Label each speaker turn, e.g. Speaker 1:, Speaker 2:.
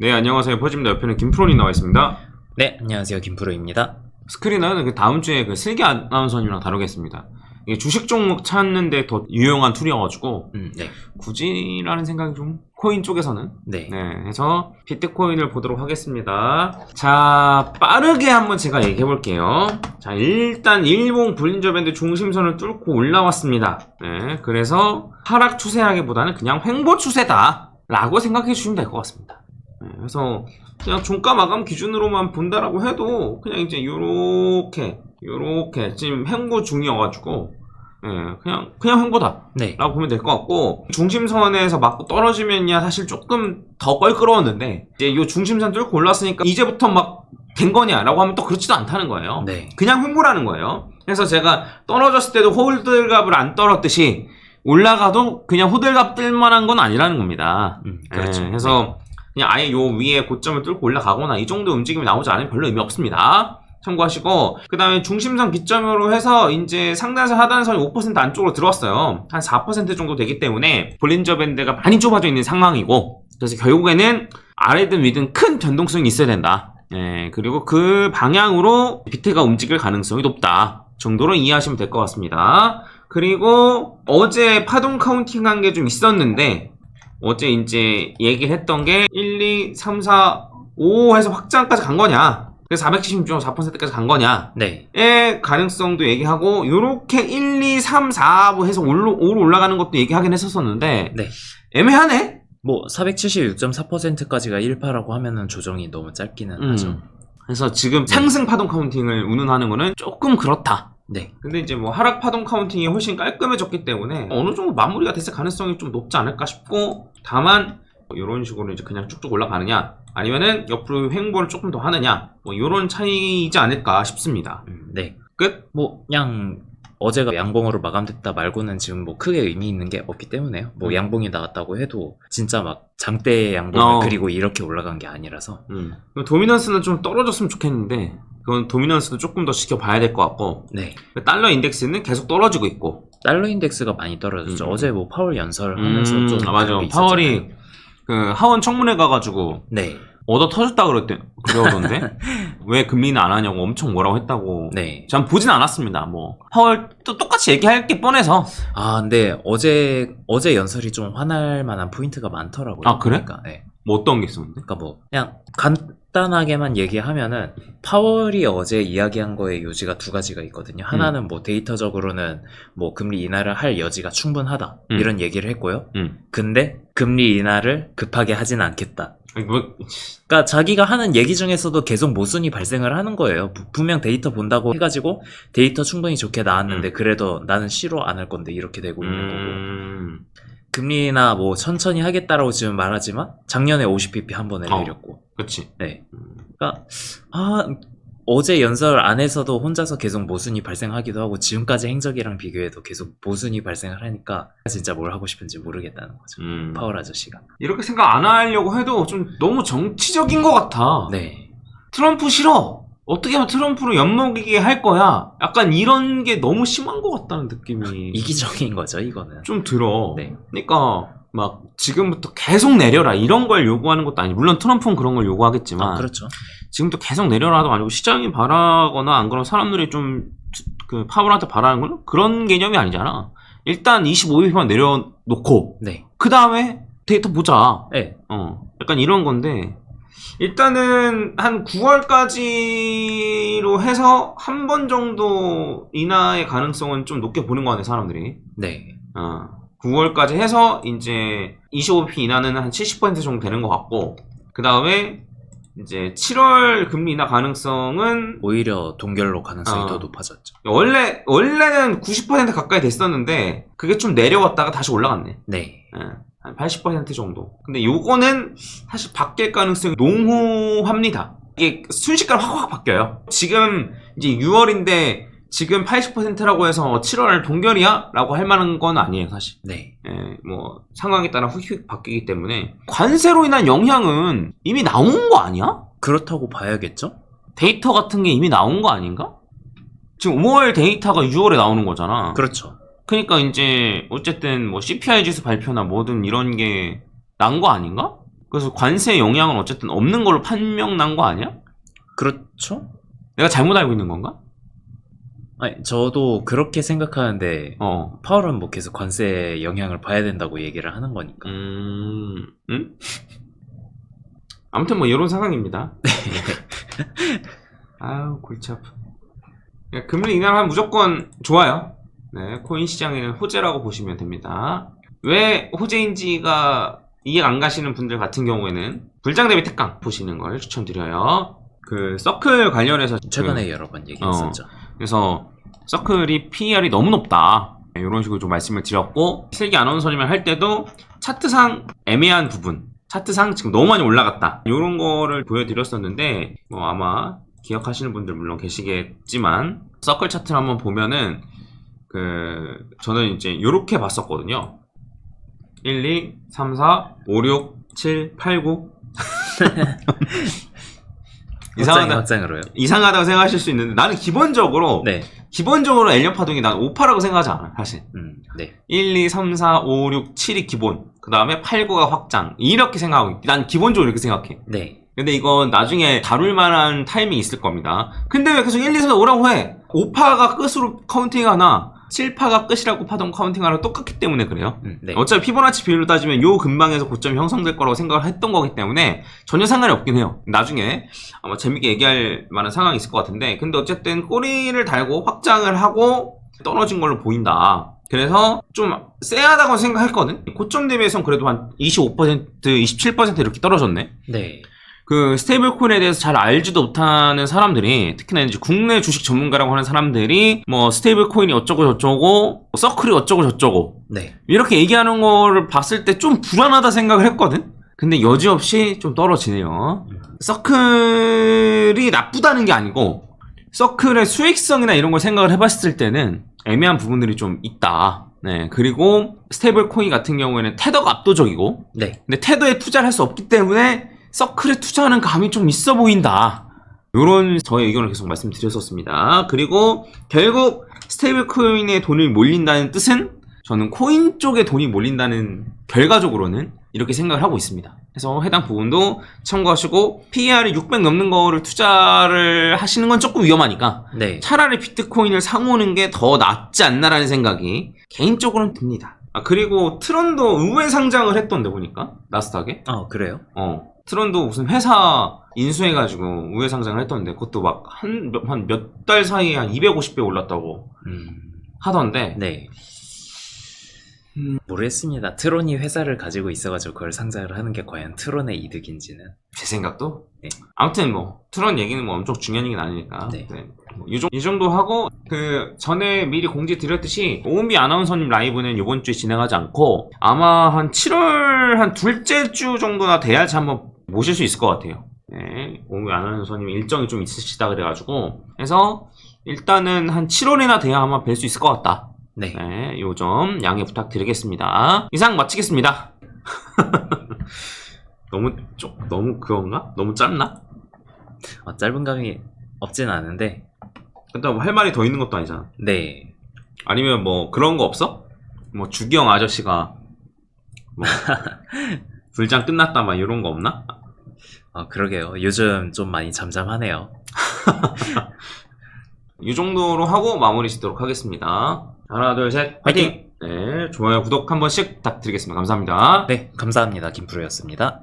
Speaker 1: 네, 안녕하세요. 퍼집니다. 옆에는 김프로님 나와 있습니다.
Speaker 2: 네, 안녕하세요. 김프로입니다.
Speaker 1: 스크린은 그 다음 주에 그 슬기 아나운서님이랑 다루겠습니다. 이게 주식 종목 찾는데 더 유용한 툴이어가지고
Speaker 2: 네.
Speaker 1: 굳이라는 생각이 좀 코인 쪽에서는
Speaker 2: 네.
Speaker 1: 해서 비트코인을 보도록 하겠습니다. 자, 빠르게 한번 제가 얘기해 볼게요. 자, 일단 일봉 볼린저 밴드 중심선을 뚫고 올라왔습니다. 네, 그래서 하락 추세라기보다는 그냥 횡보 추세다 라고 생각해 주시면 될 것 같습니다. 네, 그래서 그냥 종가 마감 기준으로만 본다라고 해도 그냥 이제 요렇게 지금 횡보 중이어가지고 그냥 횡보다
Speaker 2: 네.
Speaker 1: 라고 보면 될 것 같고, 중심선에서 맞고 떨어지면야 사실 조금 더 껄끄러웠는데 이제 요 중심선 뚫고 올랐으니까 이제부터 막 된 거냐 라고 하면 또 그렇지도 않다는 거예요.
Speaker 2: 네.
Speaker 1: 그냥 횡보라는 거예요. 그래서 제가 떨어졌을 때도 호들갑을 안 떨었듯이 올라가도 그냥 호들갑 뜰 만한 건 아니라는 겁니다.
Speaker 2: 그렇죠.
Speaker 1: 그래서 그냥 아예 요 위에 고점을 뚫고 올라가거나 이 정도 움직임이 나오지 않으면 별로 의미 없습니다. 참고하시고, 그 다음에 중심선 기점으로 해서 이제 상단선 하단선이 5% 안쪽으로 들어왔어요. 한 4% 정도 되기 때문에 볼린저 밴드가 많이 좁아져 있는 상황이고, 그래서 결국에는 아래든 위든 큰 변동성이 있어야 된다. 그리고 그 방향으로 비트가 움직일 가능성이 높다 정도로 이해하시면 될 것 같습니다. 그리고 어제 파동 카운팅 한 게 좀 있었는데, 어제 이제 얘기를 했던 게 1, 2, 3, 4, 5 해서 확장까지 간 거냐, 그래서 476.4%까지 간 거냐,
Speaker 2: 네.
Speaker 1: 의 가능성도 얘기하고, 요렇게 1, 2, 3, 4 해서 5로 올라가는 것도 얘기하긴 했었었는데,
Speaker 2: 네.
Speaker 1: 애매하네?
Speaker 2: 뭐 476.4%까지가 1파라고 하면은 조정이 너무 짧기는 하죠.
Speaker 1: 그래서 지금 상승 파동 카운팅을 운운하는 거는 조금 그렇다.
Speaker 2: 네.
Speaker 1: 근데 이제 뭐 하락 파동 카운팅이 훨씬 깔끔해졌기 때문에 어느 정도 마무리가 됐을 가능성이 좀 높지 않을까 싶고, 다만 이런 식으로 이제 그냥 쭉쭉 올라가느냐 아니면은 옆으로 횡보를 조금 더 하느냐, 뭐 이런 차이이지 않을까 싶습니다.
Speaker 2: 네.
Speaker 1: 끝?
Speaker 2: 뭐 그냥 어제가 양봉으로 마감됐다 말고는 지금 뭐 크게 의미 있는 게 없기 때문에요. 뭐 양봉이 나왔다고 해도 진짜 막 장대의 양봉을 그리고 이렇게 올라간 게 아니라서.
Speaker 1: 도미넌스는 좀 떨어졌으면 좋겠는데, 그건 도미넌스도 조금 더 지켜봐야 될 것 같고,
Speaker 2: 네.
Speaker 1: 달러 인덱스는 계속 떨어지고 있고.
Speaker 2: 달러 인덱스가 많이 떨어졌죠. 어제 뭐 파월 연설하면서 좀
Speaker 1: 맞아. 파월이 그 하원 청문회 가가지고
Speaker 2: 네.
Speaker 1: 얻어 터졌다 그러던데 왜 금리는 안 하냐고 엄청 뭐라고 했다고.
Speaker 2: 네.
Speaker 1: 전 보진 않았습니다. 뭐 파월 또 똑같이 얘기할 게 뻔해서.
Speaker 2: 근데 어제 연설이 좀 화날 만한 포인트가 많더라고요.
Speaker 1: 아, 그래?
Speaker 2: 그러니까, 네.
Speaker 1: 뭐 어떤 게 있었는데?
Speaker 2: 그러니까 뭐 그냥 간단하게만 얘기하면은 파월이 어제 이야기한 거에 요지가 두 가지가 있거든요. 하나는 뭐 데이터적으로는 뭐 금리 인하를 할 여지가 충분하다 이런 얘기를 했고요. 근데 금리 인하를 급하게 하진 않겠다. 그러니까 자기가 하는 얘기 중에서도 계속 모순이 발생을 하는 거예요. 분명 데이터 본다고 해가지고 데이터 충분히 좋게 나왔는데 그래도 나는 싫어 안 할 건데 이렇게 되고 있는 거고, 금리나 뭐 천천히 하겠다라고 지금 말하지만 작년에 50bp 한 번에 내렸고.
Speaker 1: 그치.
Speaker 2: 네. 그러니까 어제 연설 안에서도 혼자서 계속 모순이 발생하기도 하고 지금까지 행적이랑 비교해도 계속 모순이 발생을 하니까 진짜 뭘 하고 싶은지 모르겠다는 거죠. 파월 아저씨가.
Speaker 1: 이렇게 생각 안 하려고 해도 좀 너무 정치적인 것 같아.
Speaker 2: 네.
Speaker 1: 트럼프 싫어. 어떻게 하면 트럼프로 엿먹이게 할 거야. 약간 이런 게 너무 심한 것 같다는 느낌이
Speaker 2: 이기적인 거죠, 이거는.
Speaker 1: 좀 들어.
Speaker 2: 네.
Speaker 1: 그러니까 막 지금부터 계속 내려라 이런 걸 요구하는 것도 아니고, 물론 트럼프는 그런 걸 요구하겠지만
Speaker 2: 그렇죠.
Speaker 1: 지금부터 계속 내려라도 아니고 시장이 바라거나 안 그러면 사람들이 좀 그 파월한테 바라는 건 그런 개념이 아니잖아. 일단 25bp만 내려놓고
Speaker 2: 네.
Speaker 1: 그 다음에 데이터 보자.
Speaker 2: 네.
Speaker 1: 약간 이런 건데, 일단은 한 9월까지로 해서 한 번 정도 인하의 가능성은 좀 높게 보는 거 같네, 사람들이.
Speaker 2: 네.
Speaker 1: 9월까지 해서 이제 25bp 인하는 한 70% 정도 되는 것 같고, 그 다음에 이제 7월 금리 인하 가능성은
Speaker 2: 오히려 동결로 가능성이 더 높아졌죠.
Speaker 1: 원래는 90% 가까이 됐었는데 그게 좀 내려왔다가 다시 올라갔네.
Speaker 2: 네.
Speaker 1: 한 80% 정도. 근데 요거는 사실 바뀔 가능성이 농후합니다. 이게 순식간에 확 바뀌어요. 지금 이제 6월인데 지금 80%라고 해서 7월 동결이야? 라고 할 만한 건 아니에요, 사실.
Speaker 2: 네.
Speaker 1: 뭐 상황에 따라 휙휙 바뀌기 때문에 관세로 인한 영향은 이미 나온 거 아니야?
Speaker 2: 그렇다고 봐야겠죠?
Speaker 1: 데이터 같은 게 이미 나온 거 아닌가? 지금 5월 데이터가 6월에 나오는 거잖아.
Speaker 2: 그렇죠.
Speaker 1: 그러니까 이제 어쨌든 뭐 CPI 지수 발표나 뭐든 이런 게 난 거 아닌가? 그래서 관세 영향은 어쨌든 없는 걸로 판명 난 거 아니야?
Speaker 2: 그렇죠?
Speaker 1: 내가 잘못 알고 있는 건가?
Speaker 2: 아니, 저도 그렇게 생각하는데 파월은 뭐 계속 관세 영향을 봐야 된다고 얘기를 하는 거니까.
Speaker 1: 응? 아무튼 뭐 이런 상황입니다. 아유 골치 아파. 금리 인하하면 무조건 좋아요. 네, 코인 시장에는 호재라고 보시면 됩니다. 왜 호재인지가 이해 안 가시는 분들 같은 경우에는 불장 대비 특강 보시는 걸 추천드려요. 그 서클 관련해서
Speaker 2: 최근에 여러 번 얘기했었죠.
Speaker 1: 그래서 서클이 PER이 너무 높다, 이런 식으로 좀 말씀을 드렸고, 슬기 아나운서님을 할 때도 차트상 애매한 부분, 차트상 지금 너무 많이 올라갔다, 이런 거를 보여드렸었는데, 뭐 아마 기억하시는 분들 물론 계시겠지만, 서클 차트를 한번 보면은 저는 이제 요렇게 봤었거든요. 1, 2, 3, 4, 5, 6, 7, 8, 9
Speaker 2: 확장으로요?
Speaker 1: 이상하다고 생각하실 수 있는데, 나는 기본적으로 엘리엇 파동이 난 5파라고 생각하지 않아, 사실.
Speaker 2: 네.
Speaker 1: 1, 2, 3, 4, 5, 6, 7이 기본, 그 다음에 8, 9가 확장, 이렇게 생각하고, 난 기본적으로 이렇게 생각해.
Speaker 2: 네.
Speaker 1: 근데 이건 나중에 다룰 만한 타이밍이 있을 겁니다. 근데 왜 계속 1, 2, 3, 4, 5라고 해? 5파가 끝으로 카운팅하나 7파가 끝이라고 파동 카운팅하나 똑같기 때문에 그래요.
Speaker 2: 네.
Speaker 1: 어차피 피보나치 비율로 따지면 요 근방에서 고점이 형성될 거라고 생각을 했던 거기 때문에 전혀 상관이 없긴 해요. 나중에 아마 재밌게 얘기할 만한 상황이 있을 것 같은데, 근데 어쨌든 꼬리를 달고 확장을 하고 떨어진 걸로 보인다. 그래서 좀 쎄하다고 생각했거든. 고점 대비해서는 그래도 한 25%, 27% 이렇게 떨어졌네.
Speaker 2: 네.
Speaker 1: 그 스테이블 코인에 대해서 잘 알지도 못하는 사람들이, 특히나 이제 국내 주식 전문가라고 하는 사람들이 뭐 스테이블 코인이 어쩌고 저쩌고, 서클이 어쩌고 저쩌고,
Speaker 2: 네.
Speaker 1: 이렇게 얘기하는 거를 봤을 때 좀 불안하다 생각을 했거든. 근데 여지없이 좀 떨어지네요. 서클이 나쁘다는 게 아니고, 서클의 수익성이나 이런 걸 생각을 해봤을 때는 애매한 부분들이 좀 있다. 네, 그리고 스테이블 코인 같은 경우에는 테더가 압도적이고,
Speaker 2: 네.
Speaker 1: 근데 테더에 투자를 할 수 없기 때문에 서클에 투자하는 감이 좀 있어 보인다, 요런 저의 의견을 계속 말씀드렸었습니다. 그리고 결국 스테이블 코인에 돈이 몰린다는 뜻은, 저는 코인 쪽에 돈이 몰린다는, 결과적으로는 이렇게 생각을 하고 있습니다. 그래서 해당 부분도 참고하시고, PER이 600 넘는 거를 투자를 하시는 건 조금 위험하니까
Speaker 2: 네.
Speaker 1: 차라리 비트코인을 사모으는 게 더 낫지 않나라는 생각이 개인적으로는 듭니다. 그리고 트론도 의외 상장을 했던데, 보니까 나스닥에.
Speaker 2: 그래요?
Speaker 1: 트론도 무슨 회사 인수해가지고 우회 상장을 했던데, 그것도 막 한 몇 달 사이에 한 250배 올랐다고 하던데.
Speaker 2: 네. 모르겠습니다. 트론이 회사를 가지고 있어가지고 그걸 상장을 하는 게 과연 트론의 이득인지는.
Speaker 1: 제 생각도.
Speaker 2: 네.
Speaker 1: 아무튼 뭐 트론 얘기는 뭐 엄청 중요한 얘기는 아니니까.
Speaker 2: 네.
Speaker 1: 네. 뭐 이 정도 하고, 전에 미리 공지 드렸듯이 오은비 아나운서님 라이브는 이번 주에 진행하지 않고, 아마 한 7월 한 둘째 주 정도나 돼야지 한번 모실 수 있을 것 같아요. 네, 오은비 아나운서님 일정이 좀 있으시다 그래가지고, 해서 일단은 한 7월이나 돼야 아마 뵐 수 있을 것 같다.
Speaker 2: 네.
Speaker 1: 네, 요 점 양해 부탁드리겠습니다. 이상 마치겠습니다. 너무 그건가? 너무 짧나?
Speaker 2: 짧은 감이 없진 않은데.
Speaker 1: 근데 뭐 할 말이 더 있는 것도 아니잖아.
Speaker 2: 네.
Speaker 1: 아니면 뭐 그런 거 없어? 뭐 주기영 아저씨가 뭐 불장 끝났다 막 이런 거 없나?
Speaker 2: 그러게요. 요즘 좀 많이 잠잠하네요.
Speaker 1: 이 정도로 하고 마무리 짓도록 하겠습니다. 하나, 둘, 셋, 화이팅! 네, 좋아요, 구독 한 번씩 부탁드리겠습니다. 감사합니다.
Speaker 2: 네, 감사합니다. 김프로였습니다.